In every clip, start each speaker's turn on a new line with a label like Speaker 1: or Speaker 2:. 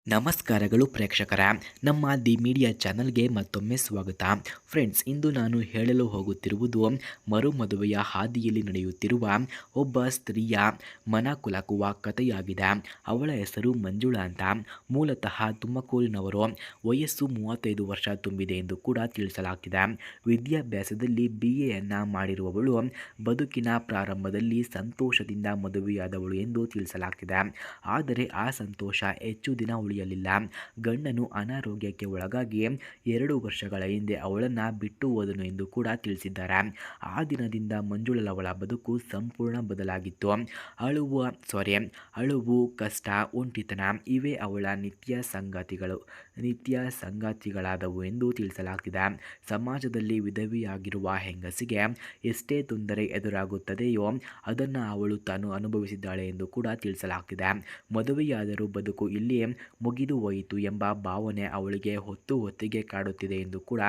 Speaker 1: ನಮಸ್ಕಾರಗಳು ಪ್ರೇಕ್ಷಕರ ನಮ್ಮ ದಿ ಮೀಡಿಯಾ ಚಾನಲ್ಗೆ ಮತ್ತೊಮ್ಮೆ ಸ್ವಾಗತ. ಫ್ರೆಂಡ್ಸ್, ಇಂದು ನಾನು ಹೇಳಲು ಹೋಗುತ್ತಿರುವುದು ಮರುಮದುವೆಯ ಹಾದಿಯಲ್ಲಿ ನಡೆಯುತ್ತಿರುವ ಒಬ್ಬ ಸ್ತ್ರೀಯ ಮನಕುಲಕುವ ಕಥೆಯಾಗಿದೆ. ಅವಳ ಹೆಸರು ಮಂಜುಳಾ ಅಂತ. ಮೂಲತಃ ತುಮಕೂರಿನವರು. ವಯಸ್ಸು 35 ವರ್ಷ ತುಂಬಿದೆ ಎಂದು ಕೂಡ ತಿಳಿಸಲಾಗ್ತಿದೆ. ವಿದ್ಯಾಭ್ಯಾಸದಲ್ಲಿ BAಯನ್ನು ಮಾಡಿರುವವಳು. ಬದುಕಿನ ಪ್ರಾರಂಭದಲ್ಲಿ ಸಂತೋಷದಿಂದ ಮದುವೆಯಾದವಳು ಎಂದು ತಿಳಿಸಲಾಗ್ತಿದೆ. ಆದರೆ ಆ ಸಂತೋಷ ಹೆಚ್ಚು ದಿನ ಉಳಿಯಲಿಲ್ಲ. ಗಂಡನು ಅನಾರೋಗ್ಯಕ್ಕೆ ಒಳಗಾಗಿ 2 ವರ್ಷಗಳ ಹಿಂದೆ ಅವಳನ್ನು ಬಿಟ್ಟು ಹೋದನು ಎಂದು ಕೂಡ ತಿಳಿಸಿದ್ದಾರೆ. ಆ ದಿನದಿಂದ ಮಂಜುಳವಳ ಬದುಕು ಸಂಪೂರ್ಣ ಬದಲಾಗಿತ್ತು. ಅಳುವು, ಕಷ್ಟ, ಒಂಟಿತನ ಇವೇ ಅವಳ ನಿತ್ಯ ಸಂಗಾತಿಗಳಾದವು ಎಂದು ತಿಳಿಸಲಾಗ್ತಿದೆ. ಸಮಾಜದಲ್ಲಿ ವಿಧವೆಯಾಗಿರುವ ಹೆಂಗಸಿಗೆ ಎಷ್ಟೇ ತೊಂದರೆ ಎದುರಾಗುತ್ತದೆಯೋ ಅದನ್ನು ಅವಳು ತಾನು ಅನುಭವಿಸಿದ್ದಾಳೆ ಎಂದು ಕೂಡ ತಿಳಿಸಲಾಗ್ತಿದೆ. ಮದುವೆಯಾದರೂ ಬದುಕು ಇಲ್ಲಿ ಮುಗಿದು ಹೋಯಿತು ಎಂಬ ಭಾವನೆ ಅವಳಿಗೆ ಹೊತ್ತಿಗೆ ಕಾಡುತ್ತಿದೆ ಎಂದು ಕೂಡ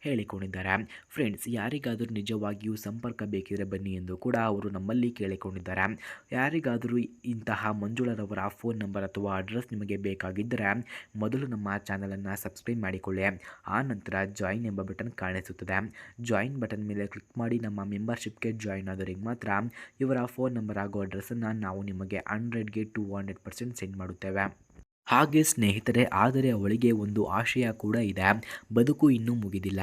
Speaker 1: ಹೇಳಿಕೊಂಡಿದ್ದಾರೆ. ಫ್ರೆಂಡ್ಸ್, ಯಾರಿಗಾದರೂ ನಿಜವಾಗಿಯೂ ಸಂಪರ್ಕ ಬೇಕಿದ್ರೆ ಬನ್ನಿ ಎಂದು ಕೂಡ ಅವರು ನಮ್ಮಲ್ಲಿ ಕೇಳಿಕೊಂಡಿದ್ದಾರೆ. ಯಾರಿಗಾದರೂ ಇಂತಹ ಮಂಜುಳರವರ ಫೋನ್ ನಂಬರ್ ಅಥವಾ ಅಡ್ರೆಸ್ ನಿಮಗೆ ಬೇಕಾಗಿದ್ದರೆ ಮೊದಲು ನಮ್ಮ ಚಾನಲನ್ನು ಸಬ್ಸ್ಕ್ರೈಬ್ ಮಾಡಿಕೊಳ್ಳಿ. ಆ ನಂತರ ಜಾಯಿನ್ ಎಂಬ ಬಟನ್ ಕಾಣಿಸುತ್ತದೆ. ಜಾಯಿನ್ ಬಟನ್ ಮೇಲೆ ಕ್ಲಿಕ್ ಮಾಡಿ ನಮ್ಮ ಮೆಂಬರ್ಶಿಪ್ಗೆ ಜಾಯಿನ್ ಆದವರಿಗೆ ಮಾತ್ರ ಇವರ ಫೋನ್ ನಂಬರ್ ಹಾಗೂ ಅಡ್ರೆಸ್ಸನ್ನು ನಾವು ನಿಮಗೆ 100ಗೆ 200% ಸೆಂಡ್ ಮಾಡುತ್ತೇವೆ. ಹಾಗೆ ಸ್ನೇಹಿತರೆ, ಆದರೆ ಅವಳಿಗೆ ಒಂದು ಆಶಯ ಕೂಡ ಇದೆ. ಬದುಕು ಇನ್ನೂ ಮುಗಿದಿಲ್ಲ,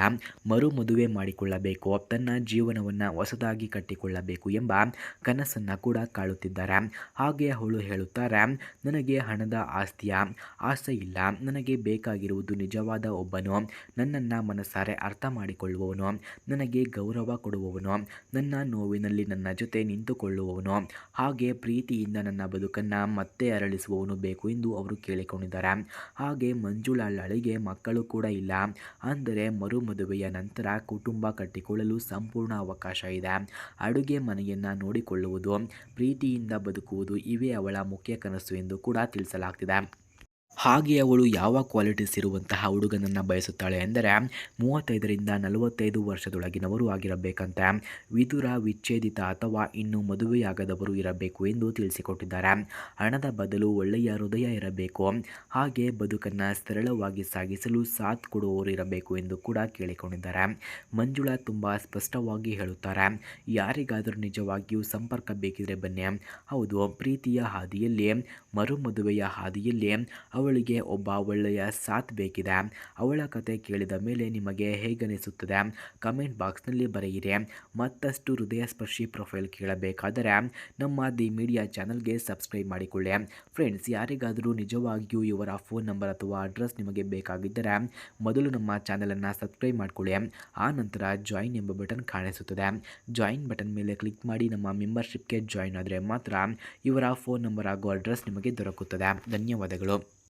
Speaker 1: ಮರು ಮದುವೆ ಮಾಡಿಕೊಳ್ಳಬೇಕು, ತನ್ನ ಜೀವನವನ್ನು ಹೊಸದಾಗಿ ಕಟ್ಟಿಕೊಳ್ಳಬೇಕು ಎಂಬ ಕನಸನ್ನು ಕೂಡ ಕಾಳುತ್ತಿದ್ದಾರೆ. ಹಾಗೆ ಅವಳು ಹೇಳುತ್ತಾರೆ, ನನಗೆ ಹಣದ ಆಸ್ತಿಯ ಆಸೆ ಇಲ್ಲ. ನನಗೆ ಬೇಕಾಗಿರುವುದು ನಿಜವಾದ ಒಬ್ಬನು, ನನ್ನನ್ನು ಮನಸಾರೆ ಅರ್ಥ ಮಾಡಿಕೊಳ್ಳುವವನು, ನನಗೆ ಗೌರವ ಕೊಡುವವನು, ನನ್ನ ನೋವಿನಲ್ಲಿ ನನ್ನ ಜೊತೆ ನಿಂತುಕೊಳ್ಳುವವನು, ಹಾಗೆ ಪ್ರೀತಿಯಿಂದ ನನ್ನ ಬದುಕನ್ನು ಮತ್ತೆ ಅರಳಿಸುವವನು ಬೇಕು ಎಂದು ಅವರು ಕೇಳಿಕೊಂಡಿದ್ದಾರೆ. ಹಾಗೆ ಮಂಜುಳಾಳಿಗೆ ಮಕ್ಕಳು ಕೂಡ ಇಲ್ಲ. ಅಂದರೆ ಮರು ಮದುವೆಯ ನಂತರ ಕುಟುಂಬ ಕಟ್ಟಿಕೊಳ್ಳಲು ಸಂಪೂರ್ಣ ಅವಕಾಶ ಇದೆ. ಅಡುಗೆ ಮನೆಯನ್ನು ನೋಡಿಕೊಳ್ಳುವುದು, ಪ್ರೀತಿಯಿಂದ ಬದುಕುವುದು ಇವೇ ಅವಳ ಮುಖ್ಯ ಕನಸು ಎಂದು ಕೂಡ ತಿಳಿಸಲಾಗ್ತಿದೆ. ಹಾಗೆ ಅವಳು ಯಾವ ಕ್ವಾಲಿಟೀಸ್ ಇರುವಂತಹ ಹುಡುಗನನ್ನು ಬಯಸುತ್ತಾಳೆ ಎಂದರೆ 35ರಿಂದ 45 ವರ್ಷದೊಳಗಿನವರು ಆಗಿರಬೇಕಂತೆ. ವಿಧುರ, ವಿಚ್ಛೇದಿತ ಅಥವಾ ಇನ್ನೂ ಮದುವೆಯಾಗದವರು ಇರಬೇಕು ಎಂದು ತಿಳಿಸಿಕೊಟ್ಟಿದ್ದಾರೆ. ಹಣದ ಬದಲು ಒಳ್ಳೆಯ ಹೃದಯ ಇರಬೇಕು. ಹಾಗೆ ಬದುಕನ್ನು ಸರಳವಾಗಿ ಸಾಗಿಸಲು ಸಾಥ್ ಕೊಡುವವರು ಇರಬೇಕು ಎಂದು ಕೂಡ ಕೇಳಿಕೊಂಡಿದ್ದಾರೆ. ಮಂಜುಳಾ ತುಂಬ ಸ್ಪಷ್ಟವಾಗಿ ಹೇಳುತ್ತಾರೆ, ಯಾರಿಗಾದರೂ ನಿಜವಾಗಿಯೂ ಸಂಪರ್ಕ ಬೇಕಿದ್ರೆ ಬನ್ನಿ. ಹೌದು, ಪ್ರೀತಿಯ ಹಾದಿಯಲ್ಲಿ, ಮರು ಮದುವೆಯ ಹಾದಿಯಲ್ಲಿ ಅವಳಿಗೆ ಒಬ್ಬ ಒಳ್ಳೆಯ ಸಾಥ್ ಬೇಕಿದೆ. ಅವಳ ಕತೆ ಕೇಳಿದ ಮೇಲೆ ನಿಮಗೆ ಹೇಗನಿಸುತ್ತದೆ ಕಮೆಂಟ್ ಬಾಕ್ಸ್ನಲ್ಲಿ ಬರೆಯಿರಿ. ಮತ್ತಷ್ಟು ಹೃದಯಸ್ಪರ್ಶಿ ಪ್ರೊಫೈಲ್ ಕೇಳಬೇಕಾದರೆ ನಮ್ಮ ದಿ ಮೀಡಿಯಾ ಚಾನಲ್ಗೆ ಸಬ್ಸ್ಕ್ರೈಬ್ ಮಾಡಿಕೊಳ್ಳಿ. ಫ್ರೆಂಡ್ಸ್, ಯಾರಿಗಾದರೂ ನಿಜವಾಗಿಯೂ ಇವರ ಫೋನ್ ನಂಬರ್ ಅಥವಾ ಅಡ್ರೆಸ್ ನಿಮಗೆ ಬೇಕಾಗಿದ್ದರೆ ಮೊದಲು ನಮ್ಮ ಚಾನಲನ್ನು ಸಬ್ಸ್ಕ್ರೈಬ್ ಮಾಡಿಕೊಳ್ಳಿ. ಆ ನಂತರ ಜಾಯಿನ್ ಎಂಬ ಬಟನ್ ಕಾಣಿಸುತ್ತದೆ. ಜಾಯಿನ್ ಬಟನ್ ಮೇಲೆ ಕ್ಲಿಕ್ ಮಾಡಿ ನಮ್ಮ ಮೆಂಬರ್ಶಿಪ್ಗೆ ಜಾಯಿನ್ ಆದರೆ ಮಾತ್ರ ಇವರ ಫೋನ್ ನಂಬರ್ ಹಾಗೂ ಅಡ್ರೆಸ್ ನಿಮಗೆ ದೊರಕುತ್ತದೆ. ಧನ್ಯವಾದಗಳು.